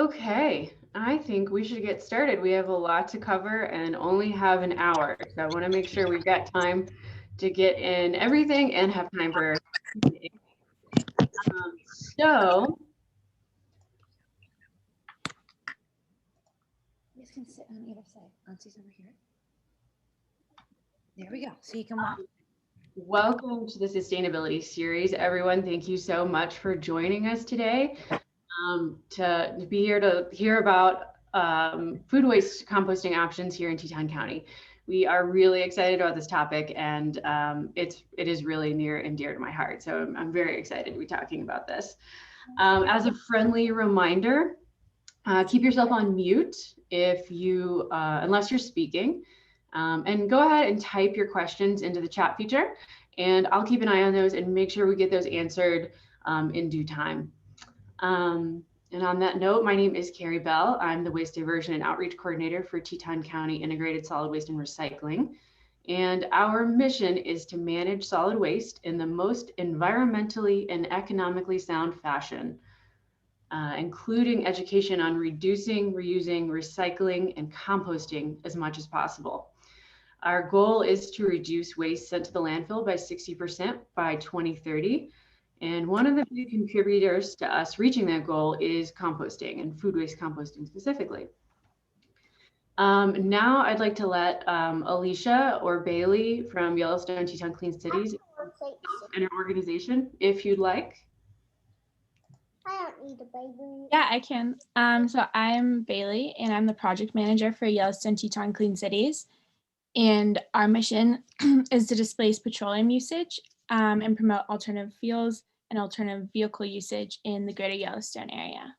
Okay, I think we should get started. We have a lot to cover and only have an hour. So I want to make sure we've got time to get in everything and have time for so You guys can sit on either side. Auntie's over here. There we go. So you can walk. welcome to the sustainability series, everyone. Thank you so much for joining us today to be here to hear about food waste composting options here in Teton County. We are really excited about this topic, and it is really near and dear to my heart. So I'm very excited to be talking about this. As a friendly reminder, keep yourself on mute if you, unless you're speaking, and go ahead and type your questions into the chat feature, and I'll keep an eye on those and make sure we get those answered in due time. And on that note, my name is Carrie Bell. I'm the Waste Diversion and Outreach Coordinator for Teton County Integrated Solid Waste and Recycling. And our mission is to manage solid waste in the most environmentally and economically sound fashion, including education on reducing, reusing, recycling, and composting as much as possible. Our goal is to reduce waste sent to the landfill by 60% by 2030. And one of the big contributors to us reaching that goal is composting and food waste composting specifically. Now I'd like to let Alicia or Bailey from Yellowstone Teton Clean Cities and our organization, if you'd like. I don't need a baby. Yeah, I can. So I'm Bailey, and I'm the project manager for Yellowstone Teton Clean Cities. And our mission is to displace petroleum usage and promote alternative fuels and alternative vehicle usage in the greater Yellowstone area.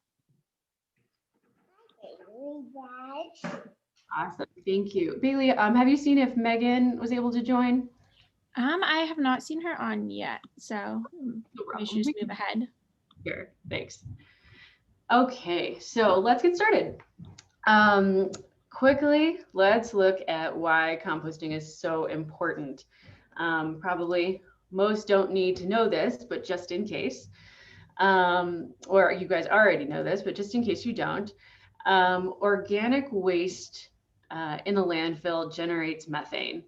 Awesome, thank you. Bailey, have you seen if Megan was able to join? I have not seen her on yet, so we should just move ahead. Sure, thanks. Okay, so let's get started. Quickly, let's look at why composting is so important. Probably most don't need to know this, but just in case, or you guys already know this, but just in case you don't, organic waste in the landfill generates methane.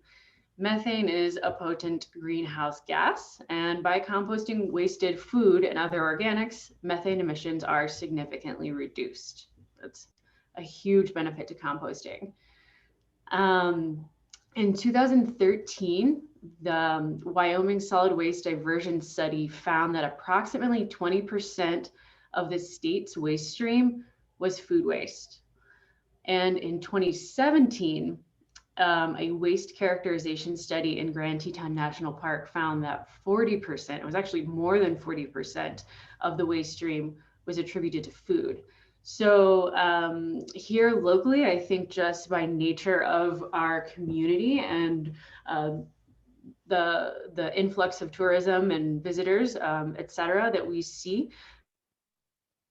Methane is a potent greenhouse gas, and by composting wasted food and other organics, methane emissions are significantly reduced. That's a huge benefit to composting. In 2013, the Wyoming Solid Waste Diversion Study found that approximately 20% of the state's waste stream was food waste. And in 2017, a waste characterization study in Grand Teton National Park found that 40%, it was actually more than 40% of the waste stream was attributed to food. So here locally, I think just by nature of our community and the influx of tourism and visitors, et cetera, that we see,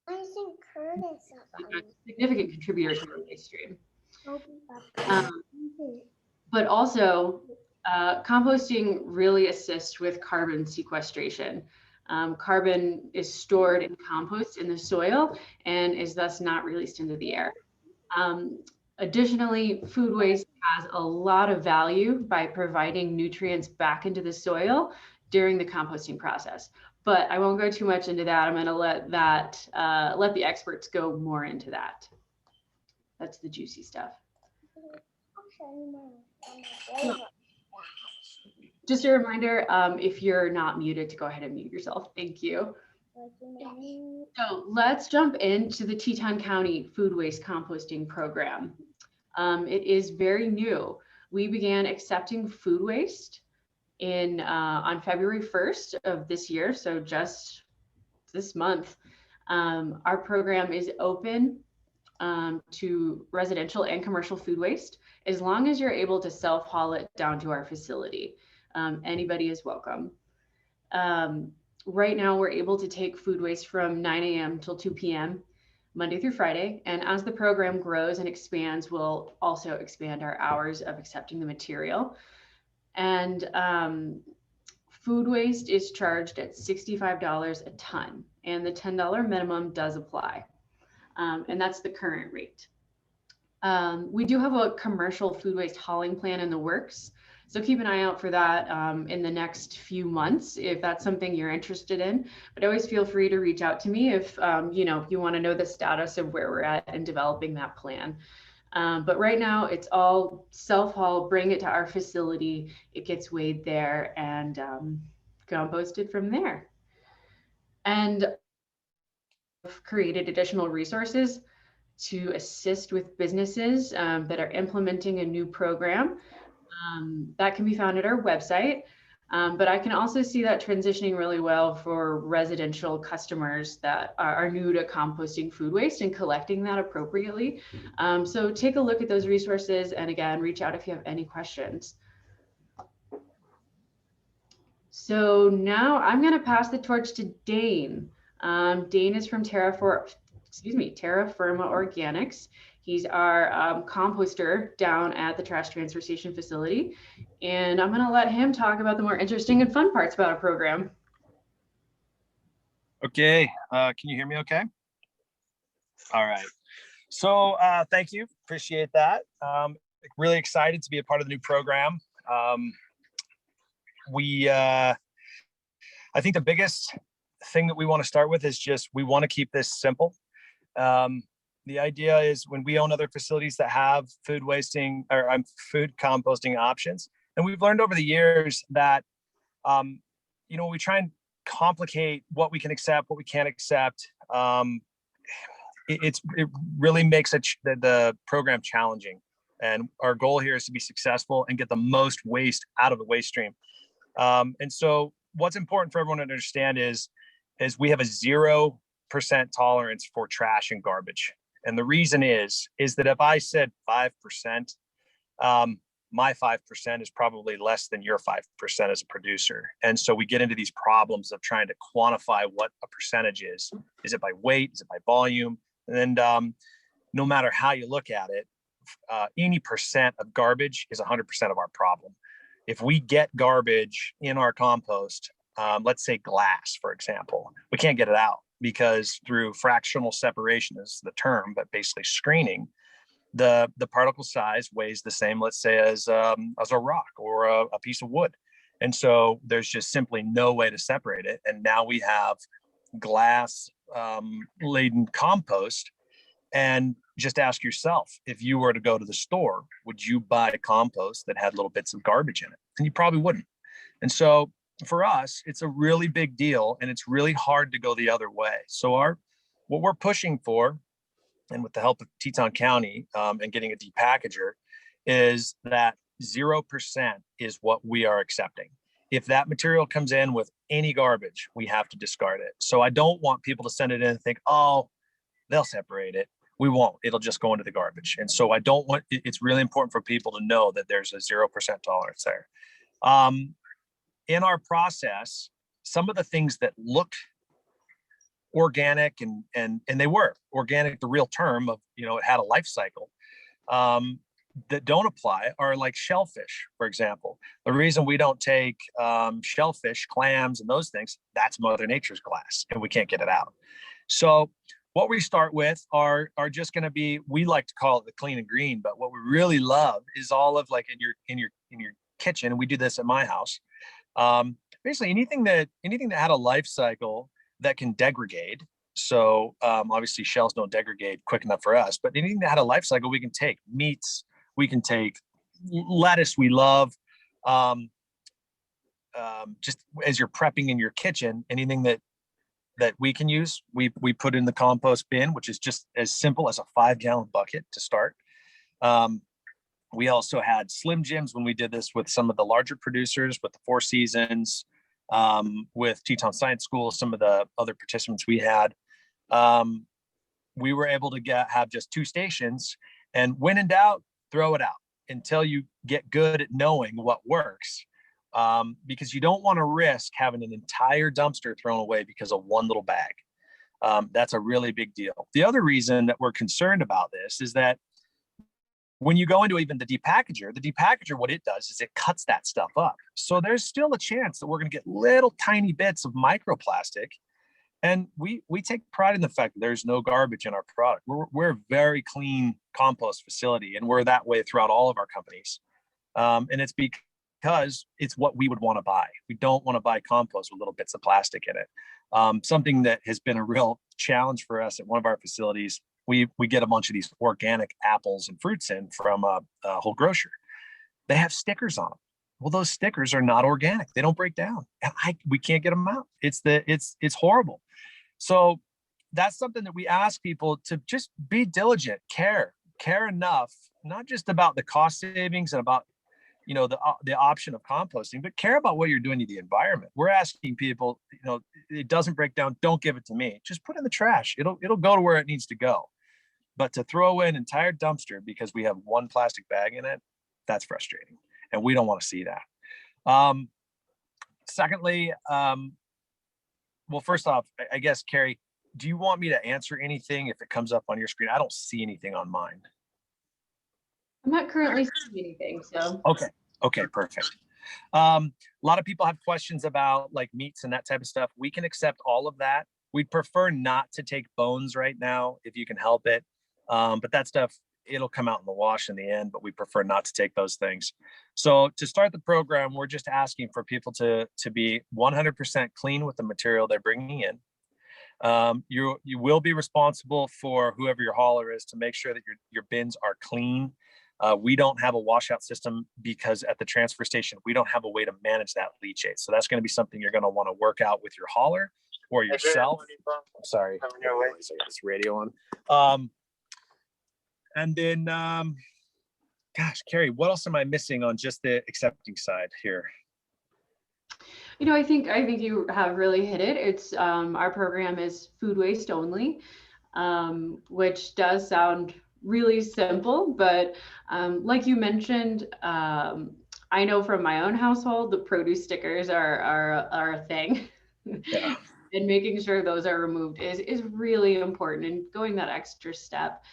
I think Curtis is a significant contributor to the waste stream. But also, composting really assists with carbon sequestration. Carbon is stored in compost in the soil and is thus not released into the air. Additionally, food waste has a lot of value by providing nutrients back into the soil during the composting process. But I won't go too much into that. I'm going to let the experts go more into that. That's the juicy stuff. Just a reminder, if you're not muted, to go ahead and mute yourself. Thank you. So let's jump into the Teton County Food Waste Composting Program. It is very new. We began accepting food waste on February 1st of this year, so just this month. Our program is open to residential and commercial food waste, as long as you're able to self-haul it down to our facility. Anybody is welcome. Right now, we're able to take food waste from 9 a.m. till 2 p.m. Monday through Friday. And as the program grows and expands, we'll also expand our hours of accepting the material. And food waste is charged at $65 a ton, and the $10 minimum does apply. and that's the current rate. We do have a commercial food waste hauling plan in the works. So keep an eye out for that in the next few months if that's something you're interested in. But always feel free to reach out to me if you want to know the status of where we're at in developing that plan. But right now it's all self-haul, bring it to our facility, it gets weighed there and composted from there. And I've created additional resources to assist with businesses that are implementing a new program. That can be found at our website. But I can also see that transitioning really well for residential customers that are new to composting food waste and collecting that appropriately. So take a look at those resources, and again, reach out if you have any questions. So now I'm going to pass the torch to Dane. Dane is from Terra Firma Organics. He's our composter down at the trash transfer station facility. And I'm going to let him talk about the more interesting and fun parts about our program. Okay, can you hear me okay? All right. So thank you, appreciate that. Really excited to be a part of the new program. I think the biggest thing that we want to start with is just, we want to keep this simple. The idea is when we own other facilities that have food wasting or food composting options, and we've learned over the years that, we try and complicate what we can accept, what we can't accept. It really makes the program challenging. And our goal here is to be successful and get the most waste out of the waste stream. And so what's important for everyone to understand is we have a 0% tolerance for trash and garbage. And the reason is that if I said 5%, my 5% is probably less than your 5% as a producer. And so we get into these problems of trying to quantify what a percentage is. Is it by weight? Is it by volume? And no matter how you look at it, any percent of garbage is 100% of our problem. If we get garbage in our compost, let's say glass, for example, we can't get it out because through fractional separation is the term, but basically screening, the particle size weighs the same, let's say, as a rock or a piece of wood. And so there's just simply no way to separate it. And now we have glass laden compost. And just ask yourself, if you were to go to the store, would you buy a compost that had little bits of garbage in it? And you probably wouldn't. And so for us, it's a really big deal, and it's really hard to go the other way. So what we're pushing for, and with the help of Teton County and getting a depackager, is that 0% is what we are accepting. If that material comes in with any garbage, we have to discard it. So I don't want people to send it in and think, oh, they'll separate it. We won't. It'll just go into the garbage. And so it's really important for people to know that there's a 0% tolerance there. In our process, some of the things that looked organic and they were organic, the real term of, it had a life cycle, that don't apply are like shellfish, for example. The reason we don't take shellfish, clams, and those things, that's Mother Nature's glass, and we can't get it out. So what we start with are just going to be, we like to call it the clean and green, but what we really love is all of, like, in your kitchen, and we do this at my house. Basically anything that had a life cycle that can degrade. So obviously shells don't degrade quick enough for us, but anything that had a life cycle, we can take meats, we can take lettuce we love. Just as you're prepping in your kitchen, anything that we can use, we put in the compost bin, which is just as simple as a 5-gallon bucket to start. We also had Slim Jims when we did this with some of the larger producers, with the Four Seasons, with Teton Science School, some of the other participants we had. We were able to have just 2 stations, and when in doubt, throw it out until you get good at knowing what works. Because you don't want to risk having an entire dumpster thrown away because of one little bag. That's a really big deal. The other reason that we're concerned about this is that when you go into even the depackager, what it does is it cuts that stuff up. So there's still a chance that we're going to get little tiny bits of microplastic And we take pride in the fact that there's no garbage in our product. We're a very clean compost facility, and we're that way throughout all of our companies. And it's because it's what we would want to buy. We don't want to buy compost with little bits of plastic in it. Something that has been a real challenge for us at one of our facilities. We get a bunch of these organic apples and fruits in from a whole grocer. They have stickers on them. Well, those stickers are not organic. They don't break down, and we can't get them out. It's horrible. So that's something that we ask people to just be diligent, care enough, not just about the cost savings and about, you know, the option of composting, but care about what you're doing to the environment. We're asking people, you know, it doesn't break down, don't give it to me. Just put it in the trash. It'll go to where it needs to go. But to throw away an entire dumpster because we have one plastic bag in it, that's frustrating. And we don't want to see that. Secondly, well, first off, I guess, Carrie, do you want me to answer anything if it comes up on your screen? I don't see anything on mine. I'm not currently seeing anything, so. Okay, perfect. A lot of people have questions about like meats and that type of stuff. We can accept all of that. We'd prefer not to take bones right now if you can help it. But that stuff, it'll come out in the wash in the end, but we prefer not to take those things. So to start the program, we're just asking for people to be 100% clean with the material they're bringing in. You will be responsible for whoever your hauler is to make sure that your bins are clean. We don't have a washout system because at the transfer station, we don't have a way to manage that leachate. So that's going to be something you're going to want to work out with your hauler or yourself. I'm sorry, I got this radio on. And then, gosh, Carrie, what else am I missing on just the accepting side here? You know, I think you have really hit it. It's our program is food waste only, which does sound really simple, but like you mentioned, I know from my own household, the produce stickers are a thing. Yeah. And making sure those are removed is really important, and going that extra step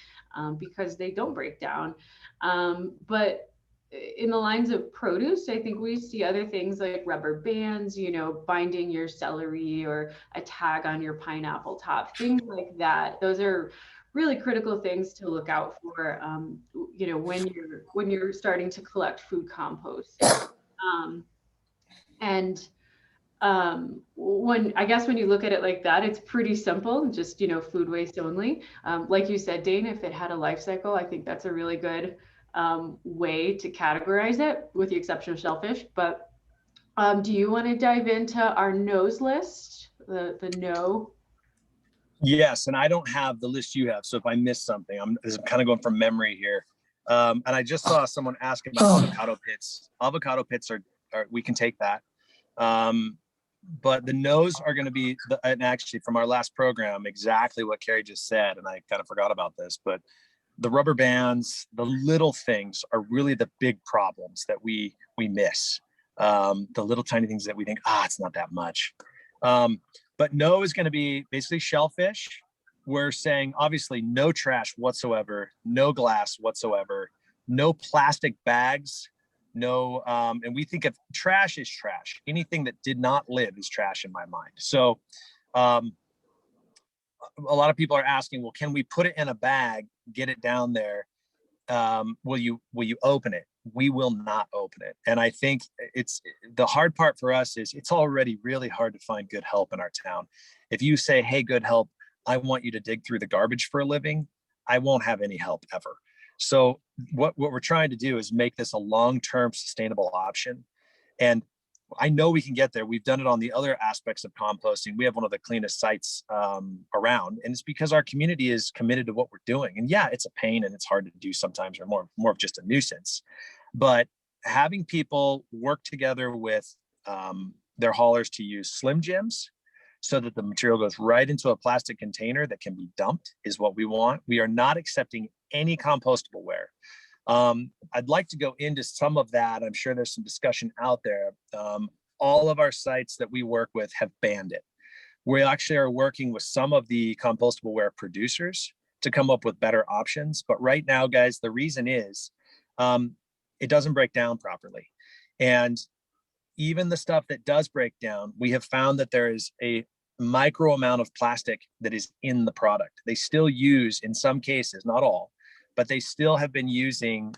because they don't break down. But in the lines of produce, I think we see other things like rubber bands, you know, binding your celery or a tag on your pineapple top, things like that. Those are really critical things to look out for, you know, when you're starting to collect food compost. When you look at it like that, it's pretty simple, just, you know, food waste only. Like you said, Dane, if it had a life cycle, I think that's a really good way to categorize it, with the exception of shellfish. But do you want to dive into our no's list, the no? Yes, and I don't have the list you have, so if I miss something, I'm kind of going from memory here. And I just saw someone ask about avocado pits. Avocado pits are we can take that. But the no's are going to be, and actually from our last program, exactly what Carrie just said, and I kind of forgot about this, but the rubber bands, the little things are really the big problems that we miss. The little tiny things that we think, it's not that much. But no is going to be basically shellfish. We're saying obviously no trash whatsoever, no glass whatsoever, no plastic bags. No, and we think of trash is trash. Anything that did not live is trash in my mind. So a lot of people are asking, well, can we put it in a bag, get it down there? Will you open it? We will not open it. And I think it's the hard part for us is it's already really hard to find good help in our town. If you say, hey, good help, I want you to dig through the garbage for a living, I won't have any help ever. So what we're trying to do is make this a long-term sustainable option. And I know we can get there. We've done it on the other aspects of composting. We have one of the cleanest sites around, and it's because our community is committed to what we're doing. And yeah, it's a pain and it's hard to do sometimes, or more of just a nuisance. But having people work together with their haulers to use Slim Jims so that the material goes right into a plastic container that can be dumped is what we want. We are not accepting any compostable ware. I'd like to go into some of that. I'm sure there's some discussion out there. All of our sites that we work with have banned it. We actually are working with some of the compostable ware producers to come up with better options. But right now, guys, the reason is it doesn't break down properly. And even the stuff that does break down, we have found that there is a micro amount of plastic that is in the product. They still use, in some cases, not all, but they still have been using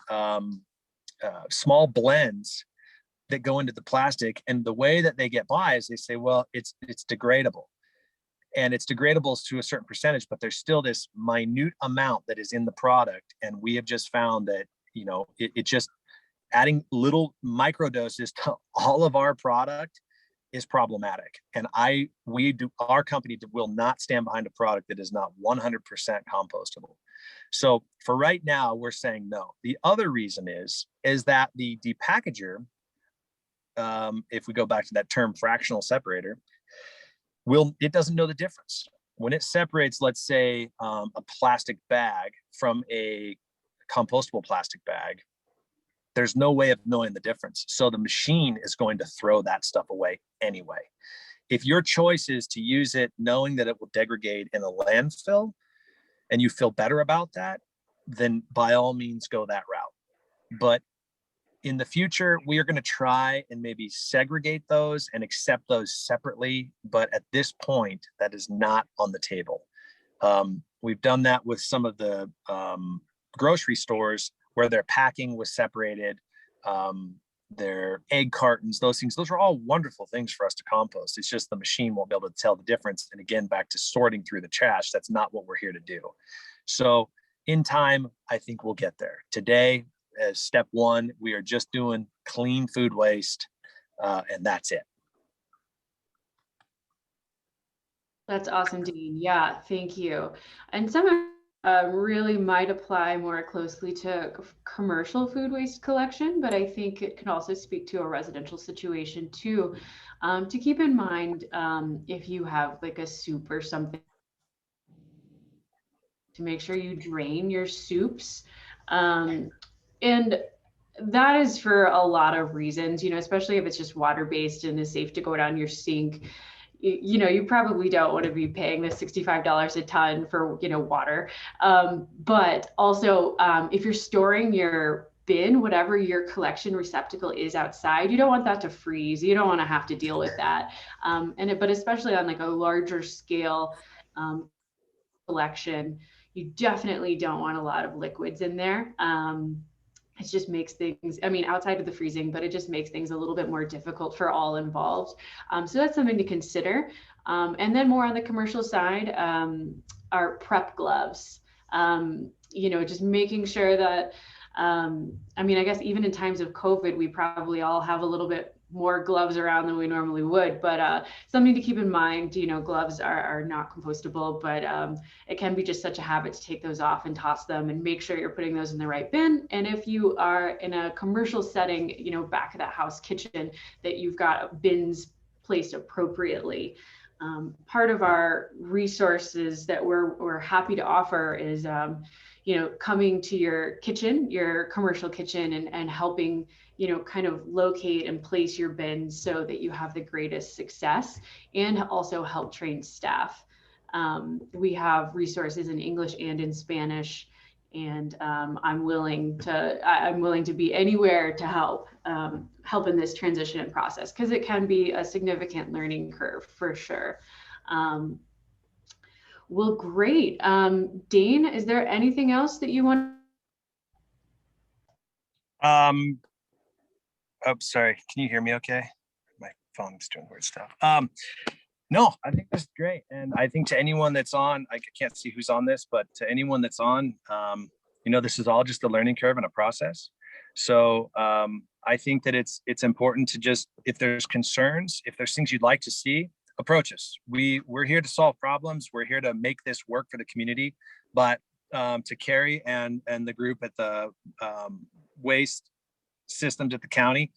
small blends that go into the plastic. And the way that they get by is they say, well, it's degradable. And it's degradable to a certain percentage, but there's still this minute amount that is in the product. And we have just found that, you know, it just adding little micro doses to all of our product is problematic. And our company will not stand behind a product that is not 100% compostable. So for right now, we're saying no. The other reason is that the depackager, if we go back to that term fractional separator, it doesn't know the difference. When it separates, let's say, a plastic bag from a compostable plastic bag, there's no way of knowing the difference. So the machine is going to throw that stuff away anyway. If your choice is to use it knowing that it will degrade in a landfill and you feel better about that, then by all means go that route. But in the future, we are going to try and maybe segregate those and accept those separately. But at this point, that is not on the table. We've done that with some of the grocery stores where their packing was separated, their egg cartons, those things. Those are all wonderful things for us to compost. It's just the machine won't be able to tell the difference. And again, back to sorting through the trash, that's not what we're here to do. So in time, I think we'll get there. Today, as step one, we are just doing clean food waste, and that's it. That's awesome, Dean. Yeah, thank you. And some of really might apply more closely to commercial food waste collection, but I think it can also speak to a residential situation too. To keep in mind, if you have like a soup or something, to make sure you drain your soups. And that is for a lot of reasons, you know, especially if it's just water-based and is safe to go down your sink. You know, you probably don't want to be paying the $65 a ton for, you know, water. But also, if you're storing your bin, whatever your collection receptacle is outside, you don't want that to freeze. You don't want to have to deal with that. But especially on like a larger scale collection, you definitely don't want a lot of liquids in there. It just makes things, I mean, outside of the freezing, but it just makes things a little bit more difficult for all involved. So that's something to consider. And then more on the commercial side, are prep gloves. You know, just making sure that, I mean, I guess even in times of COVID, we probably all have a little bit more gloves around than we normally would, but something to keep in mind, you know, gloves are not compostable, but it can be just such a habit to take those off and toss them and make sure you're putting those in the right bin. And if you are in a commercial setting, you know, back of that house kitchen, that you've got bins placed appropriately. Part of our resources that we're happy to offer is, you know, coming to your kitchen, your commercial kitchen, and helping, you know, kind of locate and place your bins so that you have the greatest success, and also help train staff. We have resources in English and in Spanish, and I'm willing to be anywhere to help in this transition and process, because it can be a significant learning curve for sure. Well, great. Dane, is there anything else that you want? Oh, sorry. Can you hear me okay? My phone's doing weird stuff. No, I think that's great. And I think to anyone that's on, I can't see who's on this, but to anyone that's on, you know, this is all just a learning curve and a process. So I think that it's important to just, if there's concerns, if there's things you'd like to see, approach us. We're here to solve problems. We're here to make this work for the community. But to Carrie and the group at the waste systems at the county,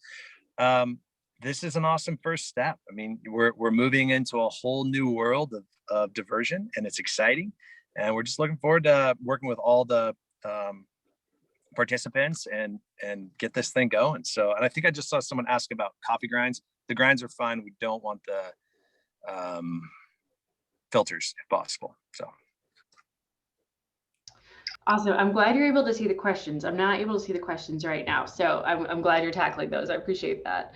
this is an awesome first step. I mean, we're moving into a whole new world of diversion, and it's exciting. And we're just looking forward to working with all the participants and get this thing going. So, and I think I just saw someone ask about coffee grinds. The grinds are fine. We don't want the filters if possible. So. Awesome. I'm glad you're able to see the questions. I'm not able to see the questions right now, so I'm glad you're tackling those. I appreciate that.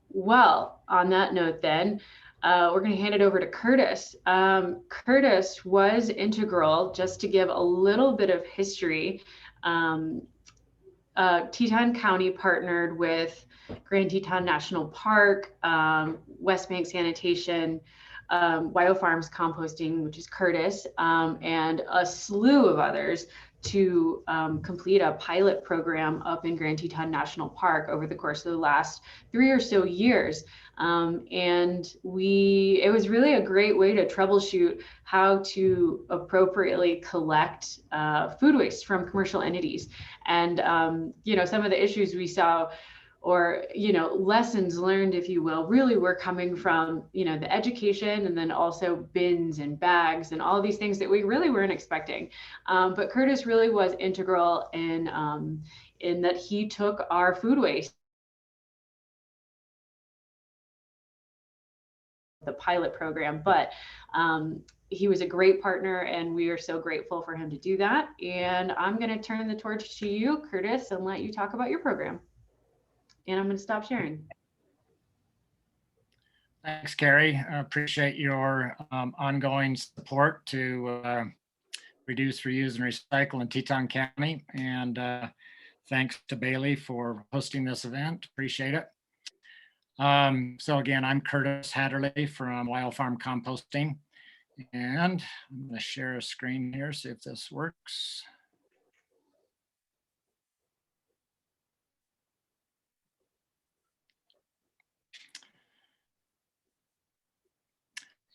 Well, on that note then, we're going to hand it over to Curtis. Curtis was integral, just to give a little bit of history. Teton County partnered with Grand Teton National Park, West Bank Sanitation, Wyo Farms Composting, which is Curtis, and a slew of others to complete a pilot program up in Grand Teton National Park over the course of the last 3 or so years. And it was really a great way to troubleshoot how to appropriately collect food waste from commercial entities. And, some of the issues we saw, or lessons learned, if you will, really were coming from the education, and then also bins and bags and all these things that we really weren't expecting. But Curtis really was integral in that he took our food waste, the pilot program, but he was a great partner, and we are so grateful for him to do that. And I'm going to turn the torch to you, Curtis, and let you talk about your program. And I'm going to stop sharing. Thanks, Carrie. I appreciate your ongoing support to reduce, reuse, and recycle in Teton County. And thanks to Bailey for hosting this event. Appreciate it. So again, I'm Curtis Hatterley from Wyo Farm Composting. And I'm going to share a screen here, see if this works.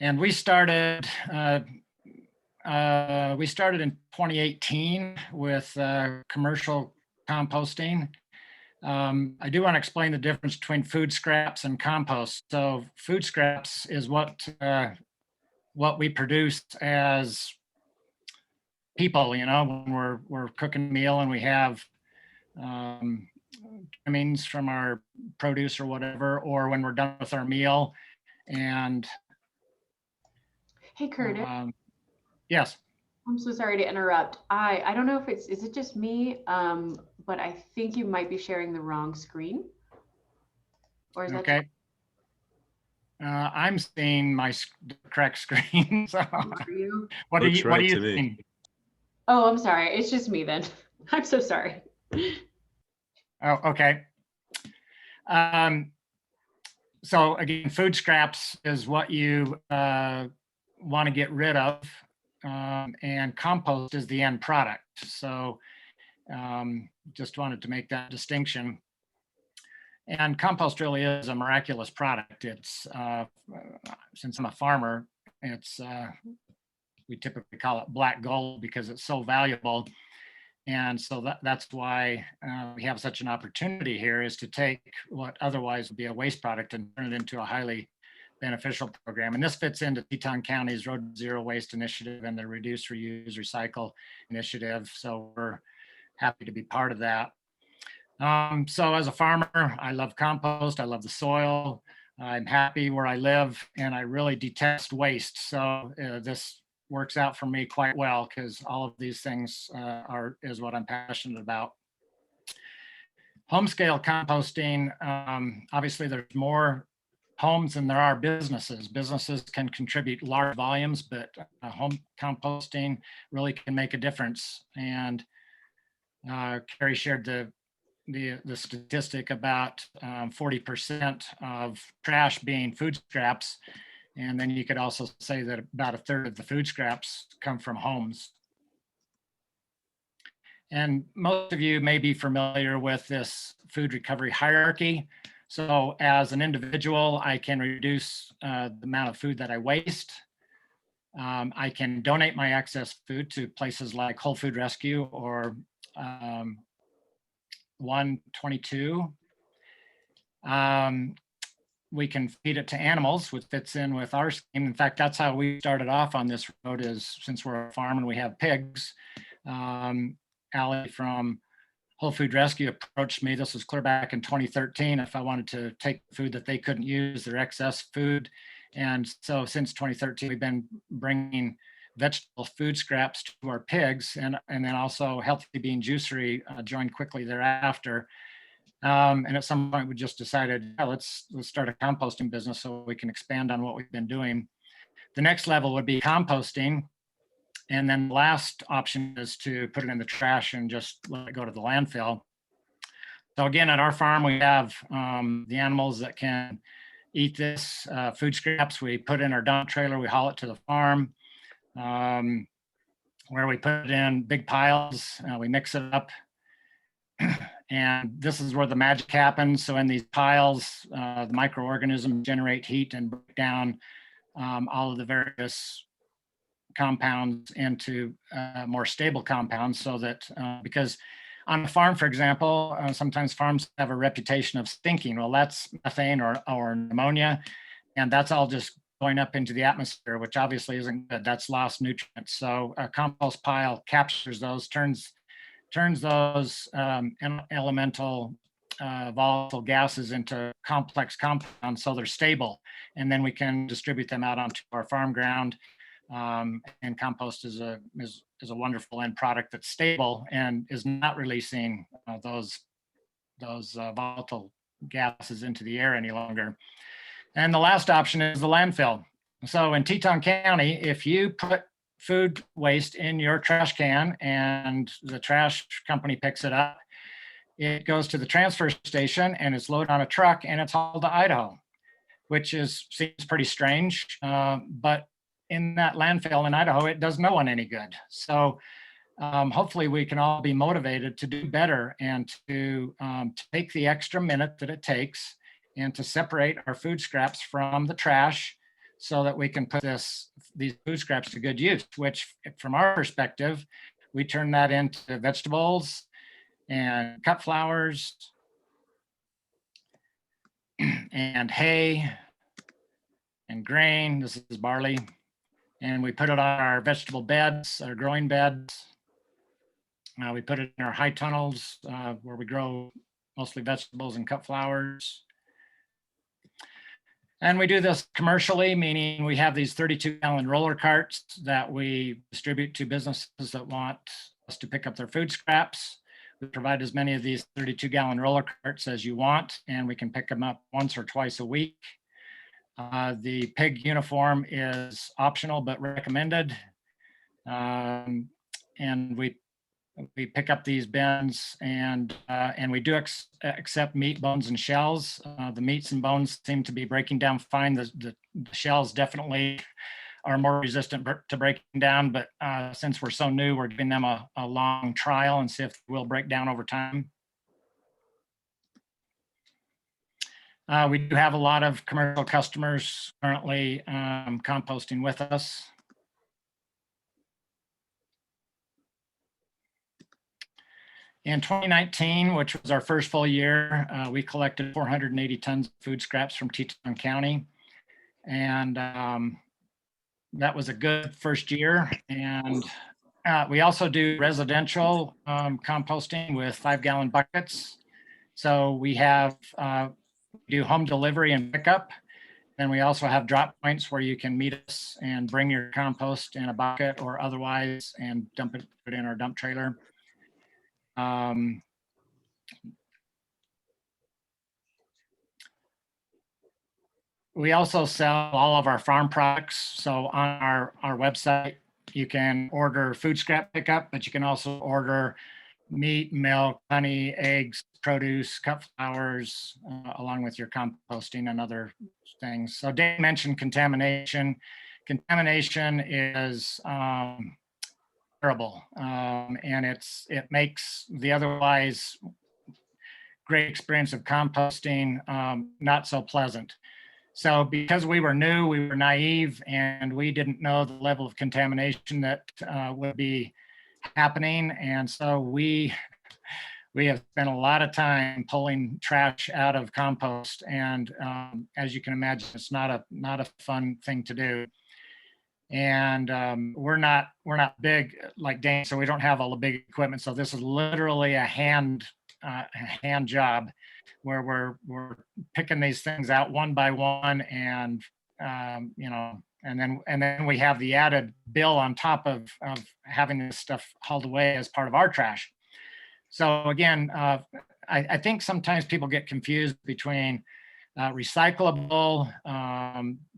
And we started in 2018 with commercial composting. I do want to explain the difference between food scraps and compost. So food scraps is what we produce as people, when we're cooking a meal and we have trimmings from our produce or whatever, or when we're done with our meal. And Hey, Curtis. Yes. I'm so sorry to interrupt. I don't know if is it just me, but I think you might be sharing the wrong screen. Or is that okay? I'm seeing my correct screen. So you? what are you seeing? Oh, I'm sorry. It's just me then. I'm so sorry. Oh, okay. So again, food scraps is what you want to get rid of, and compost is the end product. So just wanted to make that distinction. And compost really is a miraculous product. It's since I'm a farmer, it's we typically call it black gold because it's so valuable. And so that's why we have such an opportunity here, is to take what otherwise would be a waste product and turn it into a highly beneficial program. And this fits into Teton County's Road to Zero Waste Initiative and the Reduce, Reuse, Recycle initiative. So we're happy to be part of that. So as a farmer, I love compost. I love the soil. I'm happy where I live, and I really detest waste. So this works out for me quite well, because all of these things is what I'm passionate about. Home scale composting, obviously there's more homes than there are businesses. Businesses can contribute large volumes, but home composting really can make a difference. And Carrie shared the statistic about 40% of trash being food scraps. And then you could also say that about a third of the food scraps come from homes. And most of you may be familiar with this food recovery hierarchy. So as an individual, I can reduce the amount of food that I waste. I can donate my excess food to places like Whole Food Rescue or 122. We can feed it to animals, which fits in with our scheme. In fact, that's how we started off on this road, is since we're a farm and we have pigs. Allie from Whole Food Rescue approached me, this was clear back in 2013, if I wanted to take food that they couldn't use, their excess food. And so since 2013, we've been bringing vegetable food scraps to our pigs, and then also Healthy Bean Juicery joined quickly thereafter. And at some point we just decided, yeah, let's start a composting business so we can expand on what we've been doing. The next level would be composting. And then the last option is to put it in the trash and just let it go to the landfill. So again, at our farm, we have the animals that can eat this food scraps. We put in our dump trailer, we haul it to the farm, where we put it in big piles, we mix it up. And this is where the magic happens. So in these piles, the microorganisms generate heat and break down all of the various compounds into more stable compounds, so that because on a farm, for example, sometimes farms have a reputation of stinking. Well, that's methane or pneumonia, and that's all just going up into the atmosphere, which obviously isn't good. That's lost nutrients. So a compost pile captures those, turns those elemental volatile gases into complex compounds, so they're stable, and then we can distribute them out onto our farm ground. And compost is a wonderful end product that's stable and is not releasing those volatile gases into the air any longer. And the last option is the landfill. So in Teton County, if you put food waste in your trash can and the trash company picks it up, it goes to the transfer station and it's loaded on a truck and it's hauled to Idaho, which seems pretty strange, but in that landfill in Idaho, it does no one any good. So hopefully we can all be motivated to do better and to take the extra minute that it takes and to separate our food scraps from the trash, so that we can put these food scraps to good use, which from our perspective, we turn that into vegetables and cut flowers and hay and grain. This is barley. And we put it on our vegetable beds, our growing beds. We put it in our high tunnels where we grow mostly vegetables and cut flowers. And we do this commercially, meaning we have these 32-gallon roller carts that we distribute to businesses that want us to pick up their food scraps. We provide as many of these 32-gallon roller carts as you want, and we can pick them up once or twice a week. The pig uniform is optional but recommended. And we pick up these bins, and we do accept meat, bones, and shells. The meats and bones seem to be breaking down fine. The shells definitely are more resistant to breaking down, but since we're so new, we're giving them a long trial and see if they will break down over time. We do have a lot of commercial customers currently composting with us. In 2019, which was our first full year, we collected 480 tons of food scraps from Teton County. And that was a good first year. And we also do residential composting with 5-gallon buckets. So we do home delivery and pickup. Then we also have drop points where you can meet us and bring your compost in a bucket or otherwise and put it in our dump trailer. We also sell all of our farm products. So on our website, you can order food scrap pickup, but you can also order meat, milk, honey, eggs, produce, cut flowers, along with your composting and other things. So Dave mentioned contamination. Contamination is terrible, and it makes the otherwise great experience of composting not so pleasant. So because we were new, we were naive, and we didn't know the level of contamination that would be happening. And so we have spent a lot of time pulling trash out of compost. And as you can imagine, it's not a fun thing to do. And we're not big like Dane, so we don't have all the big equipment. So this is literally a hand job where we're picking these things out one by one, and and then we have the added bill on top of having this stuff hauled away as part of our trash. So again, I think sometimes people get confused between recyclable,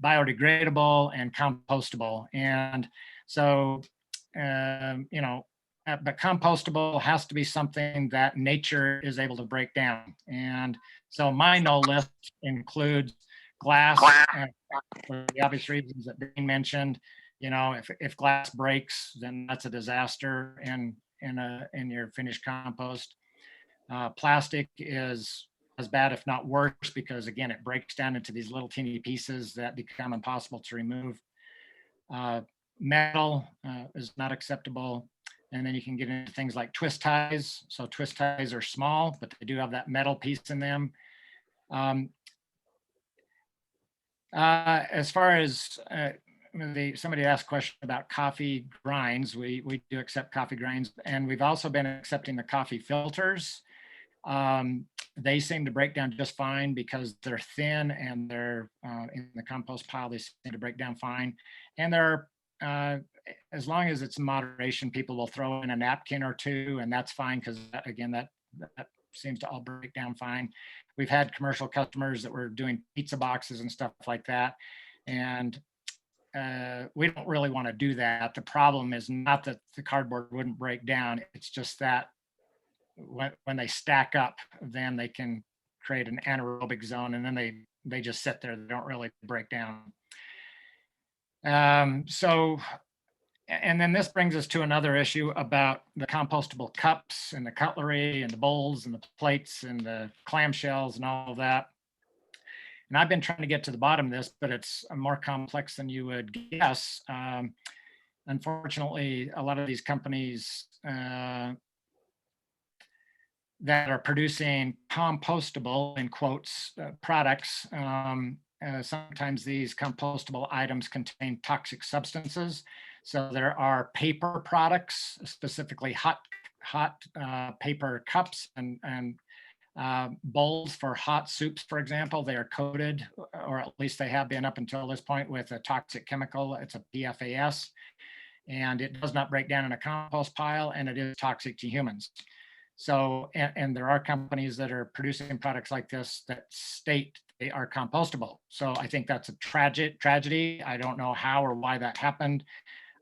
biodegradable, and compostable. And so, but compostable has to be something that nature is able to break down. And so my no list includes glass, for the obvious reasons that Dean mentioned. If glass breaks, then that's a disaster in your finished compost. Plastic is as bad, if not worse, because again, it breaks down into these little teeny pieces that become impossible to remove. Metal is not acceptable. And then you can get into things like twist ties. So twist ties are small, but they do have that metal piece in them. As far as somebody asked a question about coffee grinds, we do accept coffee grinds, and we've also been accepting the coffee filters. They seem to break down just fine because they're thin and they're in the compost pile, they seem to break down fine. And they're, as long as it's in moderation, people will throw in a napkin or two, and that's fine because again, that seems to all break down fine. We've had commercial customers that were doing pizza boxes and stuff like that. And we don't really want to do that. The problem is not that the cardboard wouldn't break down. It's just that when they stack up, then they can create an anaerobic zone, and then they just sit there. They don't really break down. And then this brings us to another issue about the compostable cups and the cutlery and the bowls and the plates and the clamshells and all of that. And I've been trying to get to the bottom of this, but it's more complex than you would guess. Unfortunately, a lot of these companies that are producing compostable, in quotes, products, sometimes these compostable items contain toxic substances. So there are paper products, specifically hot paper cups and bowls for hot soups, for example. They are coated, or at least they have been up until this point, with a toxic chemical. It's a PFAS, and it does not break down in a compost pile, and it is toxic to humans. So, and there are companies that are producing products like this that state they are compostable. So I think that's a tragedy. I don't know how or why that happened.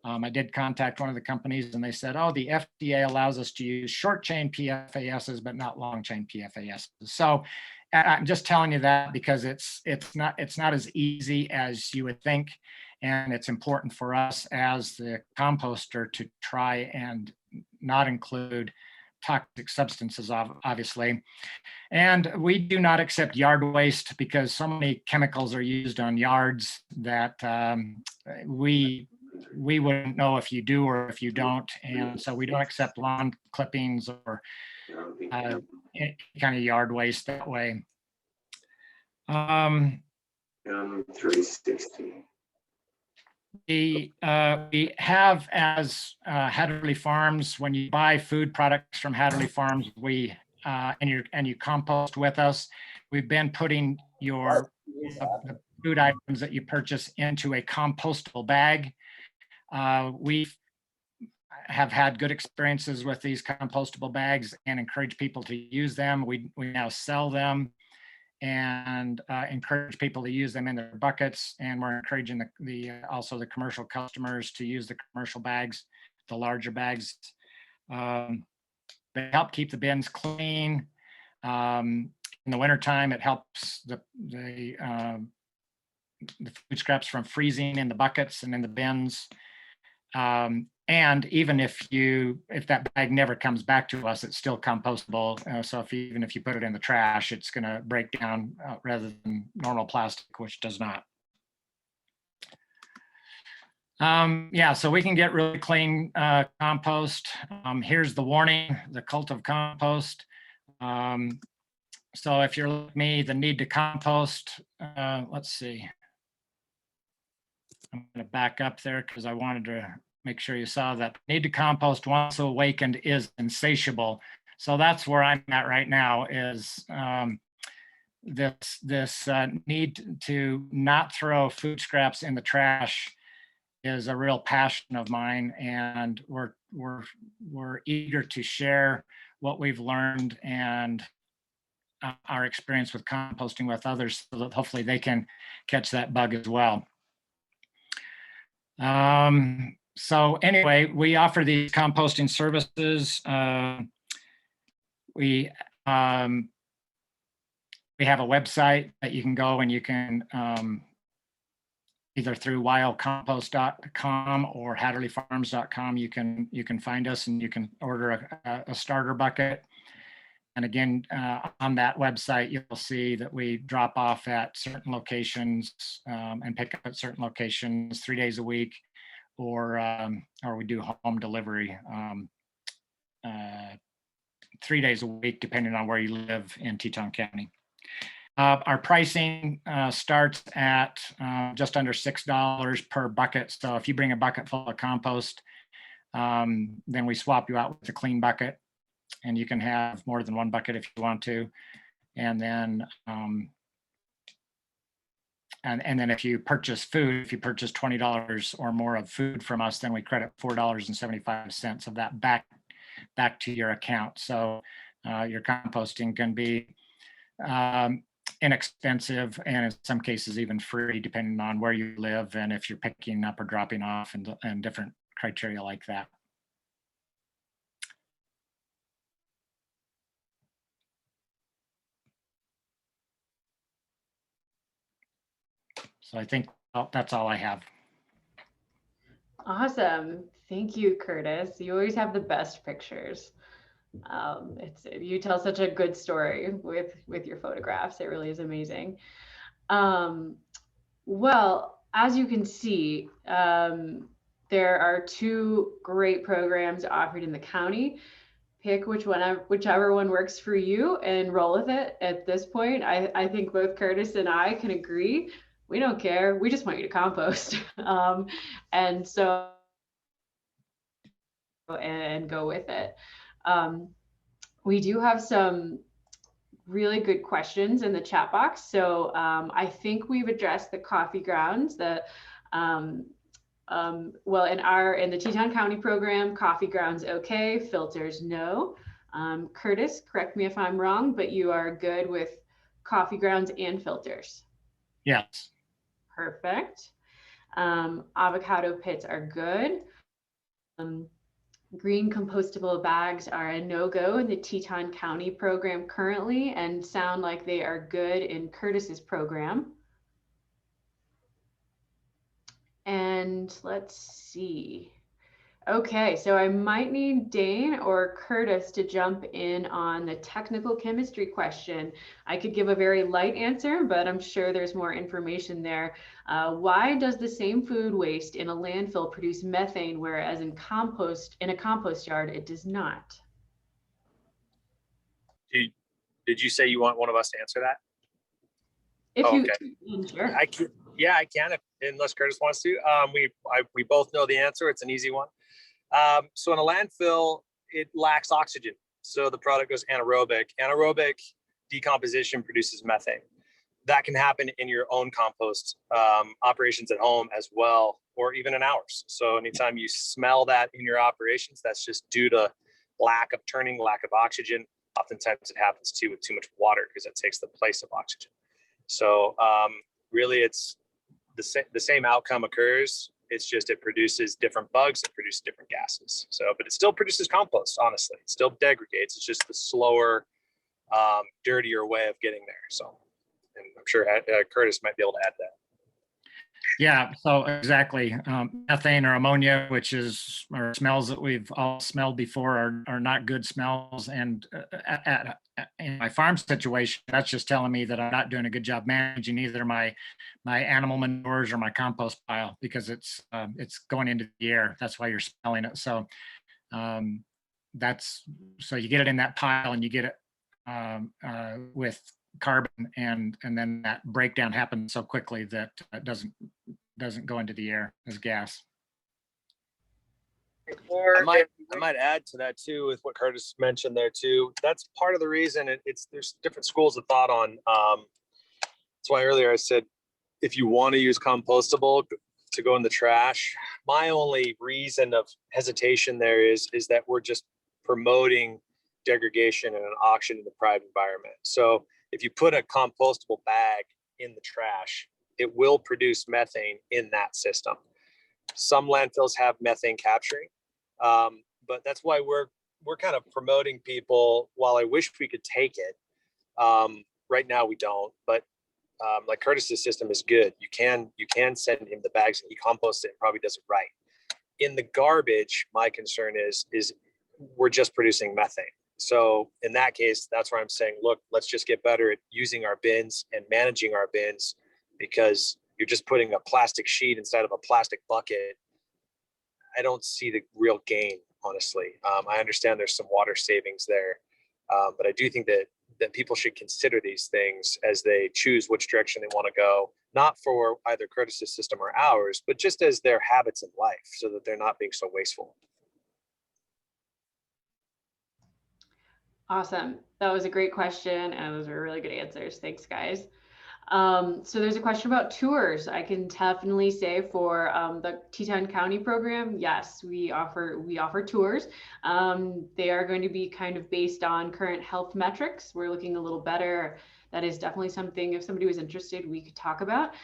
I did contact one of the companies and they said, oh, the FDA allows us to use short chain PFASs, but not long chain PFASs. So I'm just telling you that because it's not as easy as you would think. And it's important for us as the composter to try and not include toxic substances, obviously. And we do not accept yard waste because so many chemicals are used on yards that we wouldn't know if you do or if you don't. And so we don't accept lawn clippings or any kind of yard waste that way. 360. We have, as Hatterley Farms, when you buy food products from Hatterley Farms, and you compost with us, we've been putting your the food items that you purchase into a compostable bag. We have had good experiences with these compostable bags and encourage people to use them. We now sell them and encourage people to use them in their buckets. And we're encouraging also the commercial customers to use the commercial bags, the larger bags. They help keep the bins clean. In the wintertime, it helps the food scraps from freezing in the buckets and in the bins. And even if that bag never comes back to us, it's still compostable. So even if you put it in the trash, it's going to break down rather than normal plastic, which does not. Yeah, so we can get really clean compost. Here's the warning, the cult of compost. So if you're like me, the need to compost, let's see. I'm going to back up there because I wanted to make sure you saw that need to compost once awakened is insatiable. So that's where I'm at right now is this need to not throw food scraps in the trash is a real passion of mine, and we're eager to share what we've learned and our experience with composting with others, so that hopefully they can catch that bug as well. So anyway, we offer these composting services. We have a website that you can go and you can either through wildcompost.com or hatterleyfarms.com, you can find us and you can order a starter bucket. And again, on that website, you'll see that we drop off at certain locations and pick up at certain locations 3 days a week, or we do home delivery 3 days a week, depending on where you live in Teton County. Our pricing starts at just under $6 per bucket. So if you bring a bucket full of compost, then we swap you out with a clean bucket, and you can have more than one bucket if you want to. And then and then if you purchase food, if you purchase $20 or more of food from us, then we credit $4.75 of that back to your account. So your composting can be inexpensive, and in some cases even free, depending on where you live and if you're picking up or dropping off, and different criteria like that. So I think that's all I have. Awesome. Thank you, Curtis. You always have the best pictures. You tell such a good story with your photographs. It really is amazing. Well, as you can see, there are 2 great programs offered in the county. Pick whichever one works for you and roll with it. At this point, I think both Curtis and I can agree. We don't care. We just want you to compost. And so, and go with it. We do have some really good questions in the chat box. So I think we've addressed the coffee grounds. Well, in the Teton County program, coffee grounds okay, filters no. Curtis, correct me if I'm wrong, but you are good with coffee grounds and filters. Yes. Perfect. Avocado pits are good. Green compostable bags are a no-go in the Teton County program currently, and sound like they are good in Curtis's program. And let's see. Okay, so I might need Dane or Curtis to jump in on the technical chemistry question. I could give a very light answer, but I'm sure there's more information there. Why does the same food waste in a landfill produce methane, whereas in a compost yard, it does not? Did you say you want one of us to answer that? If Oh, you okay. sure. I can, yeah, I can, unless Curtis wants to. We both know the answer. It's an easy one. So in a landfill, it lacks oxygen. So the product goes anaerobic. Anaerobic decomposition produces methane. That can happen in your own compost operations at home as well, or even in ours. So anytime you smell that in your operations, that's just due to lack of turning, lack of oxygen. Oftentimes it happens too with too much water because it takes the place of oxygen. So really it's the same outcome occurs. It's just it produces different bugs, it produces different gases. So, but it still produces compost, honestly. It still degrades. It's just the slower, dirtier way of getting there. So, and I'm sure Curtis might be able to add that. Yeah, so exactly. Methane or ammonia, which is or smells that we've all smelled before, are not good smells. And in my farm situation, that's just telling me that I'm not doing a good job managing either my animal manures or my compost pile, because it's going into the air. That's why you're smelling it. So so you get it in that pile and you get it with carbon, and then that breakdown happens so quickly that it doesn't go into the air as gas. I might add to that too, with what Curtis mentioned there too. That's part of the reason there's different schools of thought on. That's why earlier I said, if you want to use compostable to go in the trash, my only reason of hesitation there is that we're just promoting degradation and an auction in the private environment. So if you put a compostable bag in the trash, it will produce methane in that system. Some landfills have methane capturing, but that's why we're kind of promoting people. While I wish we could take it, right now we don't. But like Curtis's system is good. You can send him the bags and he composts it and probably does it right. In the garbage, my concern is we're just producing methane. So in that case, that's where I'm saying, look, let's just get better at using our bins and managing our bins, because you're just putting a plastic sheet inside of a plastic bucket. I don't see the real gain, honestly. I understand there's some water savings there, but I do think that people should consider these things as they choose which direction they want to go, not for either Curtis's system or ours, but just as their habits in life, so that they're not being so wasteful. Awesome. That was a great question, and those were really good answers. Thanks, guys. So there's a question about tours. I can definitely say for the Teton County program, yes, we offer tours. They are going to be kind of based on current health metrics. We're looking a little better. That is definitely something, if somebody was interested, we could talk about.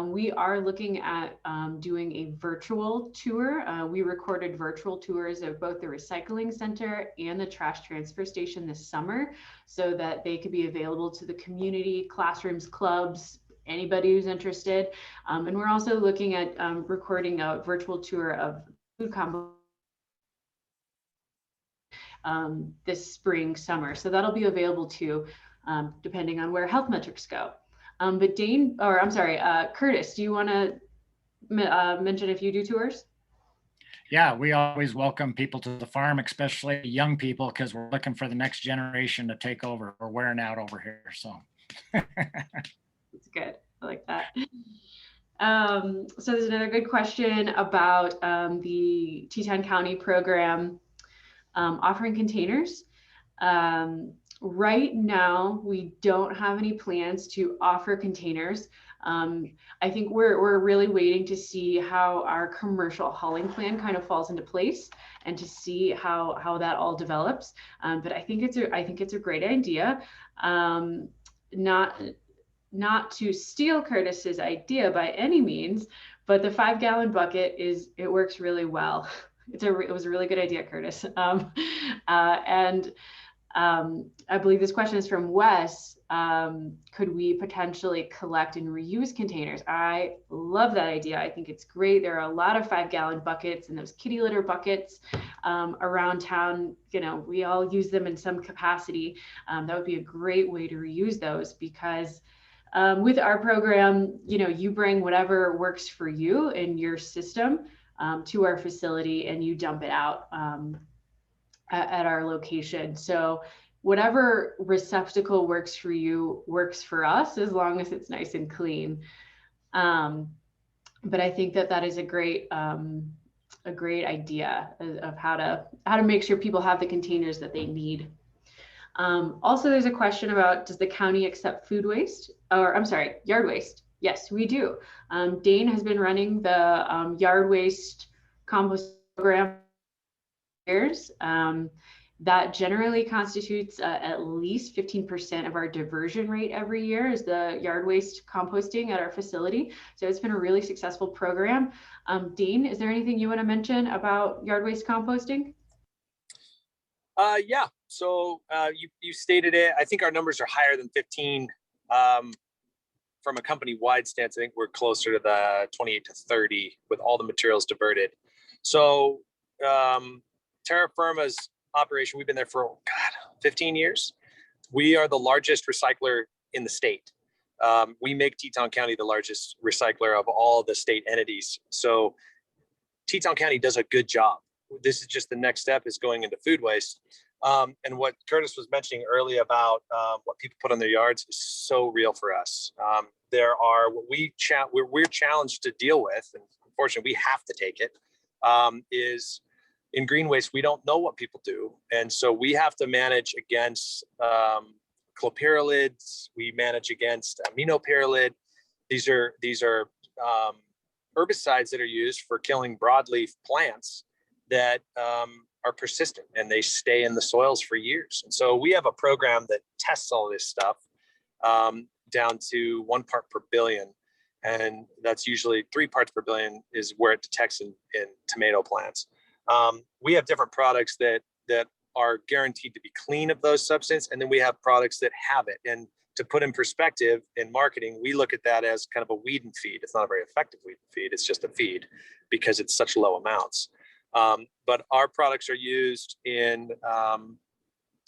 We are looking at doing a virtual tour. We recorded virtual tours of both the recycling center and the trash transfer station this summer, so that they could be available to the community, classrooms, clubs, anybody who's interested. And we're also looking at recording a virtual tour of food combo this spring, summer. So that'll be available too, depending on where health metrics go. But Curtis, do you want to mention if you do tours? Yeah, we always welcome people to the farm, especially young people, because we're looking for the next generation to take over. We're wearing out over here, so. That's good. I like that. So there's another good question about the Teton County program offering containers. Right now, we don't have any plans to offer containers. I think we're really waiting to see how our commercial hauling plan kind of falls into place, and to see how that all develops. But I think it's a great idea. Not to steal Curtis's idea by any means, but the 5-gallon bucket it works really well. It was a really good idea, Curtis. I believe this question is from Wes. Could we potentially collect and reuse containers? I love that idea. I think it's great. There are a lot of 5-gallon buckets and those kitty litter buckets around town. You know, we all use them in some capacity. That would be a great way to reuse those, because with our program, you know, you bring whatever works for you in your system to our facility, and you dump it out at our location. So whatever receptacle works for you works for us, as long as it's nice and clean. But I think that is a great idea of how to make sure people have the containers that they need. Also, there's a question about, does the county accept food waste, or I'm sorry, yard waste? Yes, we do. Dane has been running the yard waste compost program for years. That generally constitutes at least 15% of our diversion rate every year, is the yard waste composting at our facility. So it's been a really successful program. Dean, is there anything you want to mention about yard waste composting? Yeah, so you stated it. I think our numbers are higher than 15. From a company-wide stance, I think we're closer to the 28 to 30 with all the materials diverted. So Terra Firma's operation, we've been there for 15 years. We are the largest recycler in the state. We make Teton County the largest recycler of all the state entities. So Teton County does a good job. This is just the next step, is going into food waste. And what Curtis was mentioning earlier about what people put on their yards is so real for us. There are what we're challenged to deal with, and unfortunately we have to take it, is in green waste, we don't know what people do. And so we have to manage against clopyralids, we manage against aminopyralid. These are herbicides that are used for killing broadleaf plants that are persistent and they stay in the soils for years. And so we have a program that tests all this stuff down to 1 part per billion. And that's usually 3 parts per billion is where it detects in tomato plants. We have different products that are guaranteed to be clean of those substances. And then we have products that have it. And to put in perspective in marketing, we look at that as kind of a weed and feed. It's not a very effective weed and feed. It's just a feed because it's such low amounts. But our products are used in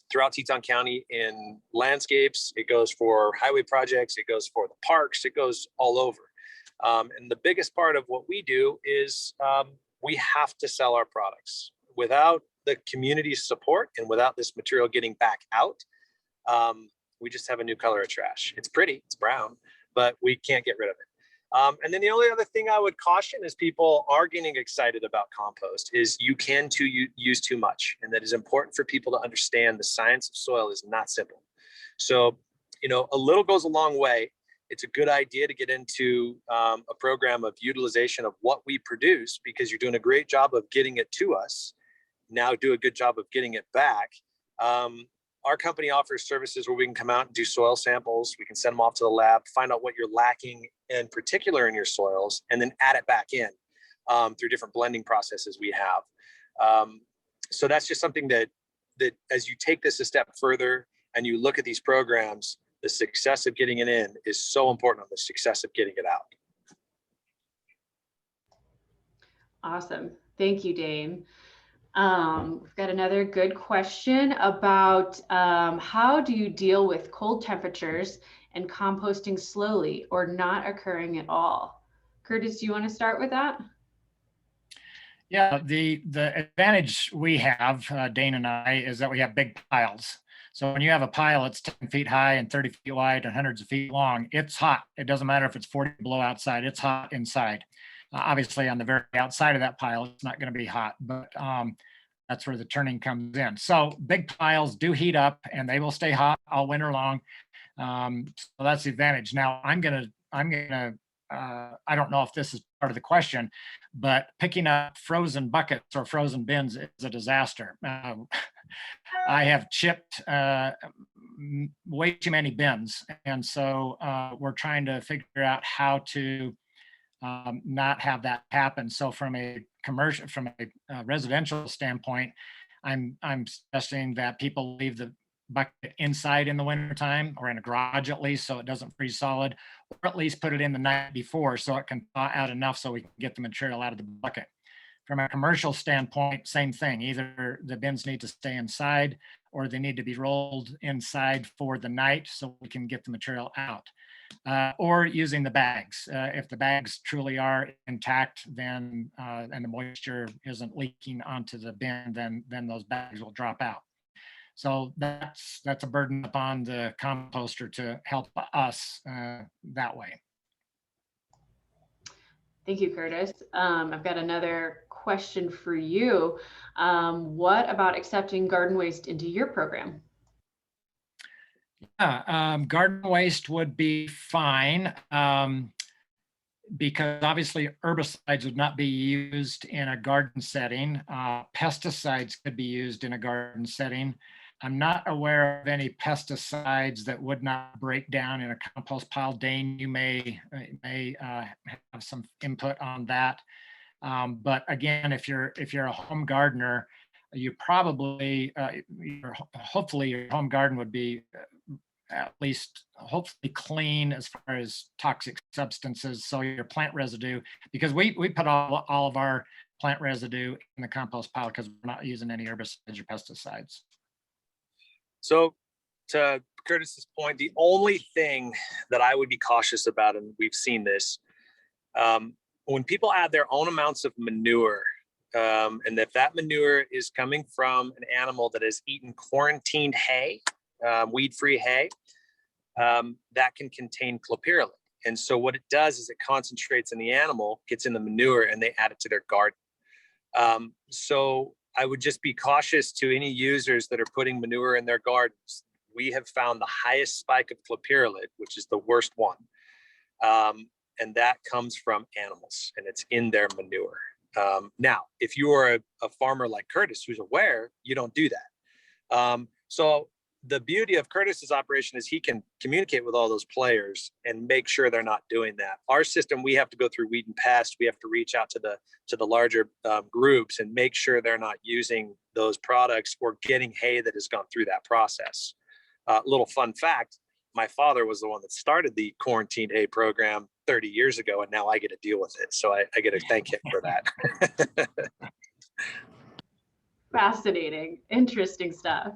throughout Teton County in landscapes. It goes for highway projects. It goes for the parks. It goes all over. And the biggest part of what we do is we have to sell our products. Without the community's support and without this material getting back out, we just have a new color of trash. It's pretty, it's brown, but we can't get rid of it. And then the only other thing I would caution is people are getting excited about compost is you can use too much. And that is important for people to understand the science of soil is not simple. So, you know, a little goes a long way. It's a good idea to get into a program of utilization of what we produce because you're doing a great job of getting it to us. Now do a good job of getting it back. Our company offers services where we can come out and do soil samples. We can send them off to the lab, find out what you're lacking in particular in your soils, and then add it back in through different blending processes we have. So that's just something that as you take this a step further and you look at these programs, the success of getting it in is so important on the success of getting it out. Awesome. Thank you, Dane. We've got another good question about how do you deal with cold temperatures and composting slowly or not occurring at all? Curtis, do you want to start with that? Yeah, the advantage we have, Dane and I, is that we have big piles. So when you have a pile that's 10 feet high and 30 feet wide and hundreds of feet long, it's hot. It doesn't matter if it's 40 below outside, it's hot inside. Obviously on the very outside of that pile, it's not going to be hot, but that's where the turning comes in. So big piles do heat up and they will stay hot all winter long. So that's the advantage. Now I don't know if this is part of the question, but picking up frozen buckets or frozen bins is a disaster. I have chipped way too many bins. And so we're trying to figure out how to not have that happen. So from a residential standpoint, I'm suggesting that people leave the bucket inside in the wintertime or in a garage at least, so it doesn't freeze solid, or at least put it in the night before so it can thaw out enough so we can get the material out of the bucket. From a commercial standpoint, same thing. Either the bins need to stay inside or they need to be rolled inside for the night so we can get the material out. Or using the bags. If the bags truly are intact, then and the moisture isn't leaking onto the bin, then those bags will drop out. So that's a burden upon the composter to help us that way. Thank you, Curtis. I've got another question for you. What about accepting garden waste into your program? Yeah, garden waste would be fine because obviously herbicides would not be used in a garden setting. Pesticides could be used in a garden setting. I'm not aware of any pesticides that would not break down in a compost pile. Dane, you may have some input on that. But again, if you're a home gardener, you probably, hopefully your home garden would be at least hopefully clean as far as toxic substances. So your plant residue, because we put all of our plant residue in the compost pile because we're not using any herbicides or pesticides. So to Curtis's point, the only thing that I would be cautious about, and we've seen this, when people add their own amounts of manure, and if that manure is coming from an animal that has eaten quarantined hay, weed-free hay, that can contain clopyralid. And so what it does is it concentrates in the animal, gets in the manure, and they add it to their garden. So I would just be cautious to any users that are putting manure in their gardens. We have found the highest spike of clopyralid, which is the worst one. And that comes from animals and it's in their manure. Now, if you are a farmer like Curtis who's aware, you don't do that. So the beauty of Curtis's operation is he can communicate with all those players and make sure they're not doing that. Our system, we have to go through weed and pest. We have to reach out to the larger groups and make sure they're not using those products or getting hay that has gone through that process. Little fun fact, my father was the one that started the quarantined hay program 30 years ago, and now I get to deal with it. So I get to thank him for that. Fascinating, interesting stuff.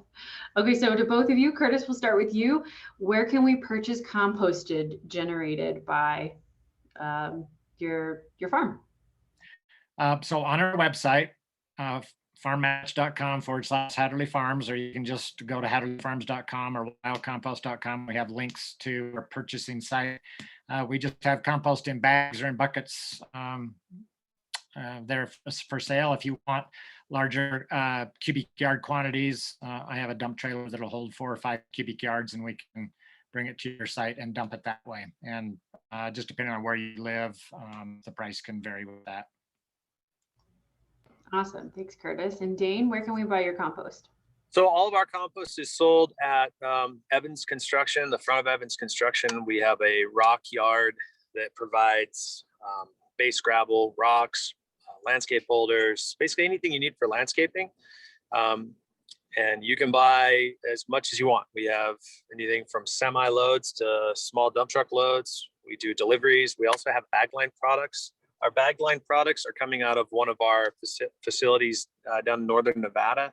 Okay, so to both of you, Curtis, we'll start with you. Where can we purchase composted generated by your farm? So on our website, farmmatch.com/Hatterley Farms, or you can just go to hatterleyfarms.com or wildcompost.com. We have links to our purchasing site. We just have compost in bags or in buckets. They're for sale. If you want larger cubic yard quantities, I have a dump trailer that'll hold 4 or 5 cubic yards, and we can bring it to your site and dump it that way. And just depending on where you live, the price can vary with that. Awesome. Thanks, Curtis. And Dane, where can we buy your compost? So all of our compost is sold at Evans Construction, the front of Evans Construction. We have a rock yard that provides base gravel, rocks, landscape boulders, basically anything you need for landscaping. And you can buy as much as you want. We have anything from semi loads to small dump truck loads. We do deliveries. We also have bag line products. Our bag line products are coming out of one of our facilities down in northern Nevada.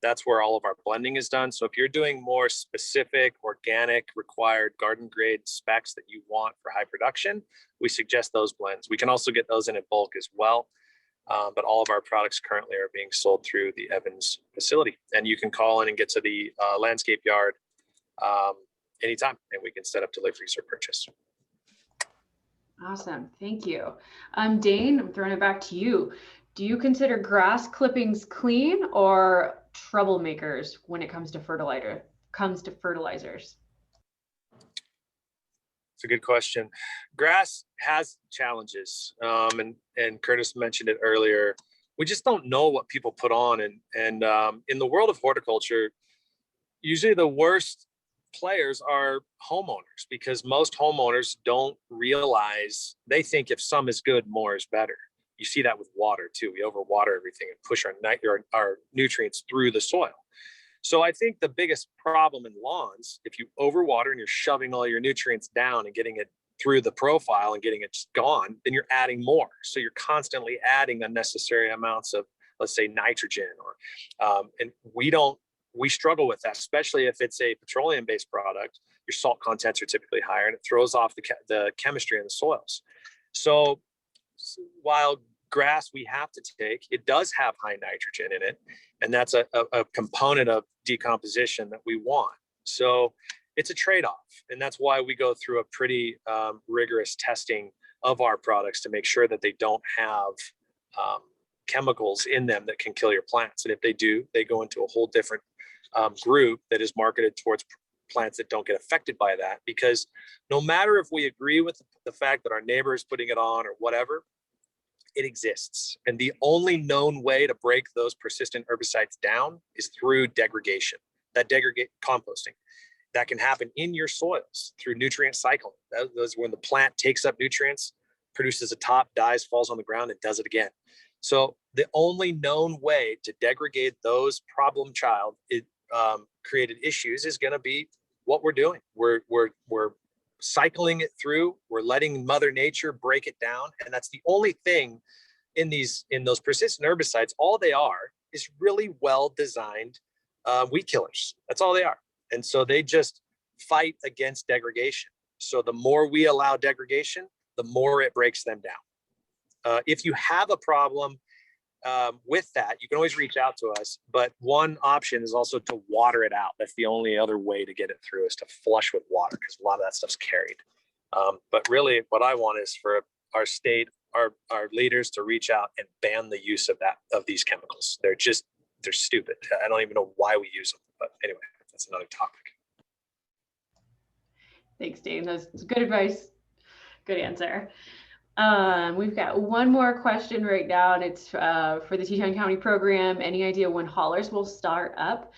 That's where all of our blending is done. So if you're doing more specific, organic, required garden grade specs that you want for high production, we suggest those blends. We can also get those in bulk as well. But all of our products currently are being sold through the Evans facility. And you can call in and get to the landscape yard anytime, and we can set up deliveries or purchase. Awesome. Thank you. Dane, I'm throwing it back to you. Do you consider grass clippings clean or troublemakers when it comes to fertilizers? It's a good question. Grass has challenges, and Curtis mentioned it earlier. We just don't know what people put on, and in the world of horticulture, usually the worst players are homeowners, because most homeowners don't realize, they think if some is good, more is better. You see that with water too. We overwater everything and push our nutrients through the soil. So I think the biggest problem in lawns, if you overwater and you're shoving all your nutrients down and getting it through the profile and getting it just gone, then you're adding more. So you're constantly adding unnecessary amounts of, let's say, nitrogen, or and we struggle with that, especially if it's a petroleum-based product. Your salt contents are typically higher, and it throws off the chemistry in the soils. So while grass we have to take, it does have high nitrogen in it, and that's a component of decomposition that we want. So it's a trade-off, and that's why we go through a pretty rigorous testing of our products to make sure that they don't have chemicals in them that can kill your plants. And if they do, they go into a whole different group that is marketed towards plants that don't get affected by that. Because no matter if we agree with the fact that our neighbor is putting it on or whatever, it exists. And the only known way to break those persistent herbicides down is through degradation, composting. That can happen in your soils through nutrient cycling. That's when the plant takes up nutrients, produces a top, dies, falls on the ground, and does it again. So the only known way to degrade those problem child created issues is going to be what we're doing. We're cycling it through. We're letting Mother Nature break it down, and that's the only thing in those persistent herbicides. All they are is really well designed weed killers. That's all they are, and so they just fight against degradation. So the more we allow degradation, the more it breaks them down. If you have a problem with that, you can always reach out to us. But one option is also to water it out. That's the only other way to get it through, is to flush with water, because a lot of that stuff's carried. But really what I want is for our state, our leaders to reach out and ban the use of these chemicals. They're stupid. I don't even know why we use them. But anyway, that's another topic. Thanks, Dane. That's good advice. Good answer. We've got one more question right now, and it's for the Teton County program. Any idea when haulers will start up?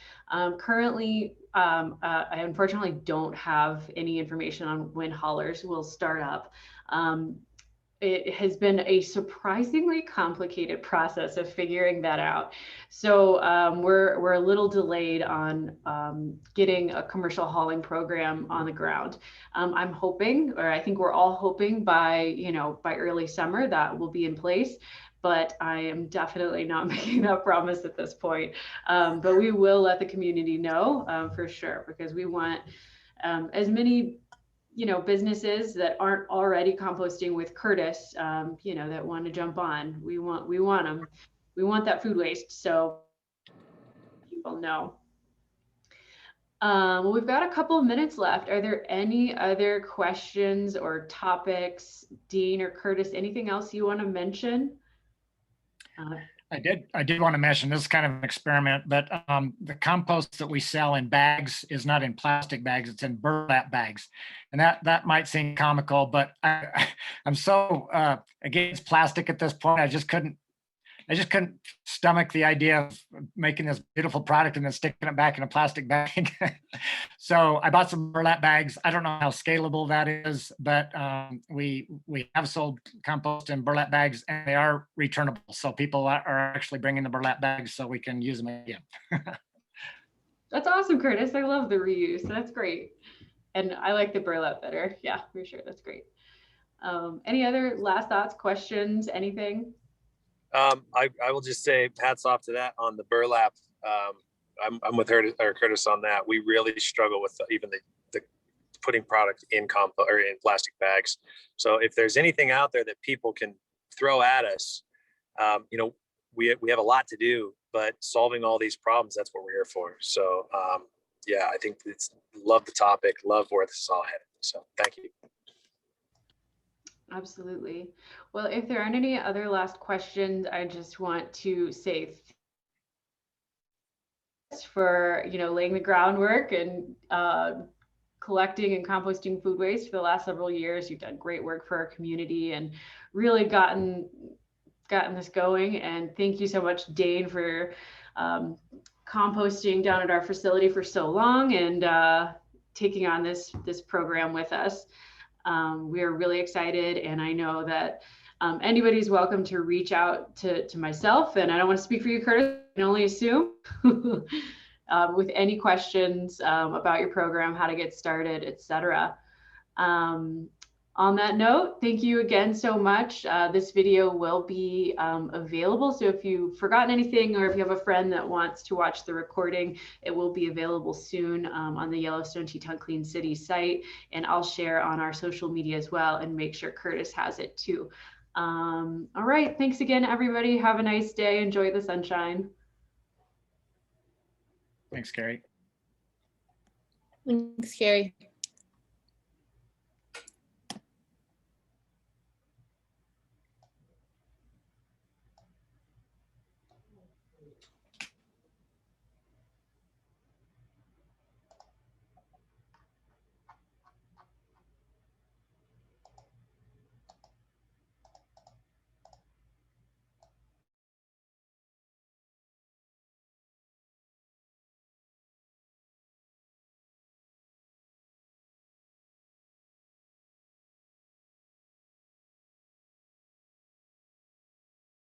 Currently, I unfortunately don't have any information on when haulers will start up. It has been a surprisingly complicated process of figuring that out. So we're a little delayed on getting a commercial hauling program on the ground. I'm hoping, or I think we're all hoping by early summer that will be in place. But I am definitely not making that promise at this point. But we will let the community know for sure, because we want as many businesses that aren't already composting with Curtis, that want to jump on. We want them. We want that food waste. So people know. Well, we've got a couple of minutes left. Are there any other questions or topics, Dean or Curtis? Anything else you want to mention? I did want to mention, this is kind of an experiment, but the compost that we sell in bags is not in plastic bags, it's in burlap bags. And that might seem comical, but I'm so against plastic at this point. I just couldn't stomach the idea of making this beautiful product and then sticking it back in a plastic bag. So I bought some burlap bags. I don't know how scalable that is, but we have sold compost in burlap bags, and they are returnable. So people are actually bringing the burlap bags so we can use them again. That's awesome, Curtis. I love the reuse. That's great. And I like the burlap better. Yeah, for sure. That's great. Any other last thoughts, questions, anything? I will just say hats off to that on the burlap. I'm with her or Curtis on that. We really struggle with even the putting product in compost or in plastic bags. So if there's anything out there that people can throw at us, we have a lot to do, but solving all these problems, that's what we're here for. So yeah, I think love the topic, love where this is all headed. So thank you. Absolutely. Well, if there aren't any other last questions, I just want to say thanks for laying the groundwork and collecting and composting food waste for the last several years. You've done great work for our community and really gotten this going. And thank you so much, Dane, for composting down at our facility for so long and taking on this program with us. We are really excited, and I know that anybody's welcome to reach out to myself, and I don't want to speak for you, Curtis, I can only assume, with any questions about your program, how to get started, etc. On that note, thank you again so much. This video will be available, so if you've forgotten anything or if you have a friend that wants to watch the recording, it will be available soon on the Yellowstone Teton Clean Cities site, and I'll share on our social media as well and make sure Curtis has it too. All right, thanks again, everybody. Have a nice day. Enjoy the sunshine. Thanks, Carrie. Thanks, Carrie.